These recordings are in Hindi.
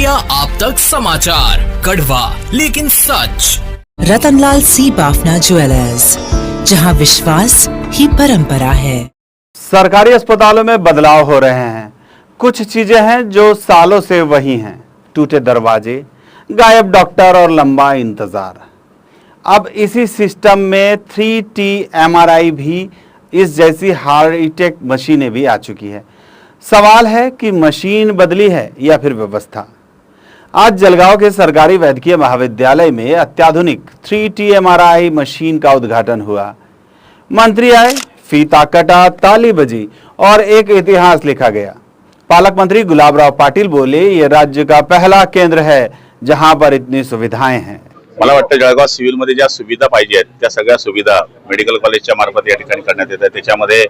इंडिया आप तक समाचार, कड़वा लेकिन सच। रतनलाल सी बाफना ज्वेलर्स, जहां विश्वास ही परंपरा है। सरकारी अस्पतालों में बदलाव हो रहे हैं। कुछ चीजें हैं जो सालों से वही हैं। टूटे दरवाजे, गायब डॉक्टर और लंबा इंतजार। अब इसी सिस्टम में 3T MRI भी, इस जैसी हाईटेक मशीनें भी आ चुकी है। सवाल है कि मशीन बदली है या फिर व्यवस्था। आज जलगांव के सरकारी वैद्यकीय महाविद्यालय में अत्याधुनिक 3T MRI मशीन का उद्घाटन हुआ। मंत्री आए, फीता कटा, ताली बजी और एक इतिहास लिखा गया। पालक मंत्री गुलाबराव पाटील बोले, ये राज्य का पहला केंद्र है जहां पर इतनी सुविधाएं हैं। मला वाटतं जळगाव सिव्हिलमध्ये ज्या सुविधा पाहिजे आहेत त्या सगळ्या सुविधा मेडिकल कॉलेजच्या मार्फत या ठिकाणी करण्यात येतात। त्याच्यामध्ये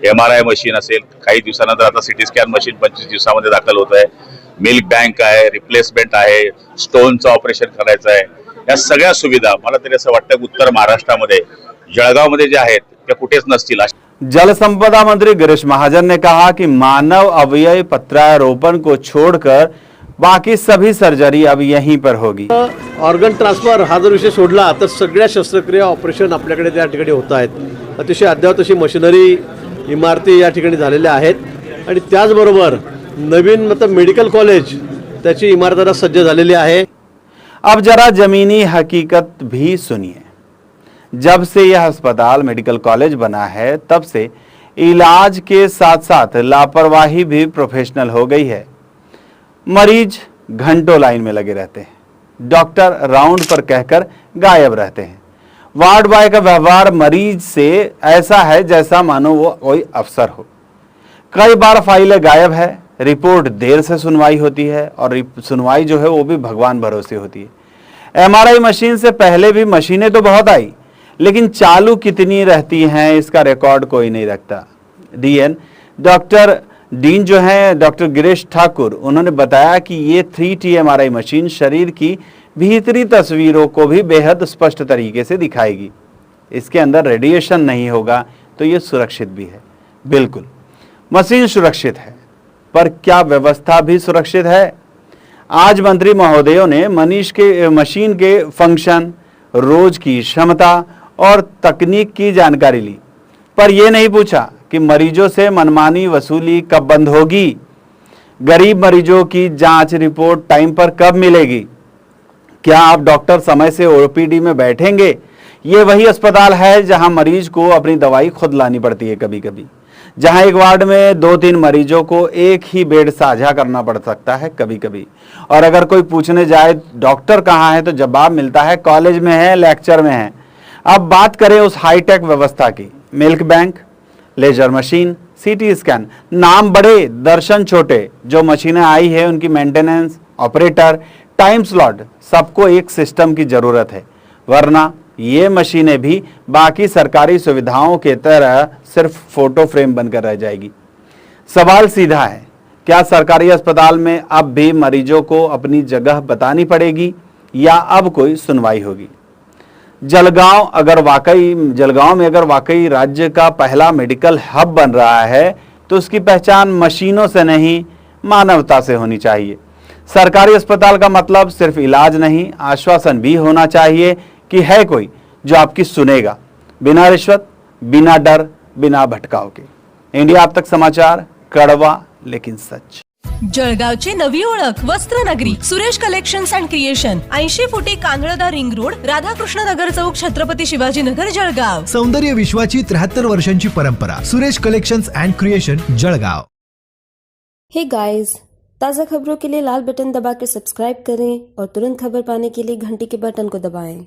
MRI मशीन असेल, काही दिवसानंतर आता सिटी स्कॅन मशीन 25 दिवसामध्ये दाखल होत आहे, मिल्क बँक आहे, रिप्लेसमेंट आहे, स्टोनचं ऑपरेशन करायचं आहे। या सगळ्या सुविधा मला तरी असं वाटतं उत्तर महाराष्ट्रामध्ये जळगावमध्ये जे आहेत त्या कुठेच नसतील। जल संपदा मंत्री गिरीश महाजन ने कहा कि मानव अवयव प्रत्यारोपण को छोड़कर बाकी सभी सर्जरी अब यहीं पर होगी। ऑर्गन ट्रान्सफर हा जर विषय सोडला तर सगळ्या शस्त्रक्रिया ऑपरेशन आपल्याकडे त्या ठिकाणी होत आहेत। अतिशय अद्ययावत अशी मशिनरी, इमारती या ठिकाणी झालेल्या आहेत आणि त्याचबरोबर नवीन मतलब मेडिकल कॉलेज त्याची इमारत आता सज्ज झालेली आहे। अब जरा जमीनी हकीकत भी सुनिए। जब से यह अस्पताल मेडिकल कॉलेज बना है, तब से इलाज के साथ साथ लापरवाही भी प्रोफेशनल हो गई है। मरीज घंटों लाइन में लगे रहते हैं, डॉक्टर राउंड पर कहकर गायब रहते हैं। वार्ड बॉय का व्यवहार मरीज से ऐसा है जैसा मानो वो कोई अफसर हो। कई बार फाइलें गायब है, रिपोर्ट देर से सुनवाई होती है और सुनवाई जो है वो भी भगवान भरोसे होती है। MRI मशीन से पहले भी मशीनें तो बहुत आई, लेकिन चालू कितनी रहती हैं इसका रिकॉर्ड कोई नहीं रखता। डीन जो हैं डॉक्टर गिरीश ठाकुर, उन्होंने बताया कि ये 3T MRI मशीन शरीर की भीतरी तस्वीरों को भी बेहद स्पष्ट तरीके से दिखाएगी। इसके अंदर रेडिएशन नहीं होगा तो ये सुरक्षित भी है। बिल्कुल, मशीन सुरक्षित है, पर क्या व्यवस्था भी सुरक्षित है? आज मंत्री महोदयों ने मशीन के फंक्शन, रोज की क्षमता और तकनीक की जानकारी ली, पर यह नहीं पूछा कि मरीजों से मनमानी वसूली कब बंद होगी, गरीब मरीजों की जांच रिपोर्ट टाइम पर कब मिलेगी, क्या आप डॉक्टर समय से OPD में बैठेंगे? ये वही अस्पताल है जहां मरीज को अपनी दवाई खुद लानी पड़ती है, कभी कभी जहां एक वार्ड में 2-3 मरीजों को एक ही बेड साझा करना पड़ सकता है कभी कभी। और अगर कोई पूछने जाए डॉक्टर कहाँ है तो जवाब मिलता है कॉलेज में है, लेक्चर में है। अब बात करें उस हाईटेक व्यवस्था की। Milk bank, laser machine, CT scan, नाम बड़े दर्शन छोटे। जो मशीनें आई है उनकी मेंटेनेंस, ऑपरेटर, टाइम स्लॉट, सबको एक सिस्टम की जरूरत है, वरना ये मशीनें भी बाकी सरकारी सुविधाओं के तरह सिर्फ फोटो फ्रेम बनकर रह जाएगी। सवाल सीधा है, क्या सरकारी अस्पताल में अब भी मरीजों को अपनी जगह बतानी पड़ेगी या अब कोई सुनवाई होगी? जलगांव में अगर वाकई राज्य का पहला मेडिकल हब बन रहा है तो उसकी पहचान मशीनों से नहीं, मानवता से होनी चाहिए। सरकारी अस्पताल का मतलब सिर्फ इलाज नहीं, आश्वासन भी होना चाहिए कि है कोई जो आपकी सुनेगा, बिना रिश्वत, बिना डर, बिना भटकाव के। इंडिया आप तक समाचार, कड़वा लेकिन सच। जळगावची नवी ओळख वस्त्रनगरी सुरेश कलेक्शन्स अँड क्रिएशन, 80 फुटी कांदळदा रिंग रोड, राधाकृष्ण नगर चौक, छत्रपती शिवाजी नगर, जळगाव। सौंदर्य विश्वाची 73 वर्षांची परंपरा। Suresh collections and creation, Jalgaon. Hey guys, ताज़ा खबरों के लिए लाल बटन दबाकर सब्सक्राइब करें और तुरंत खबर पाने के लिए घंटी के बटन को दबाएं।